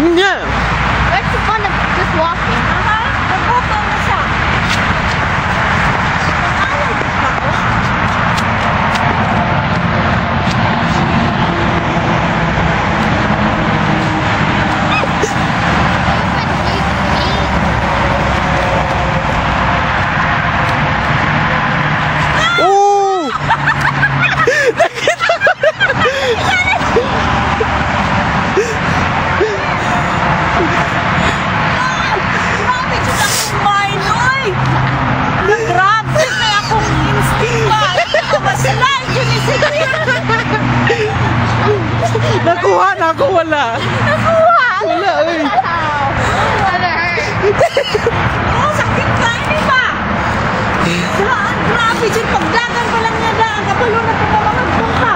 No. What's the fun of just walking? Nagbukaw na siya. Nag-away din ba ako? Oh! Grabe dyan akong mind, oy! Grabe kaya akong instinct ba? Maslide yun ni Sige. Nakuha na ako, wala. Nakuha! Wala, oy. Oh, sakit ka, hindi ba? Grabe dyan, pagdagan pa lang niya daan. Kabalo na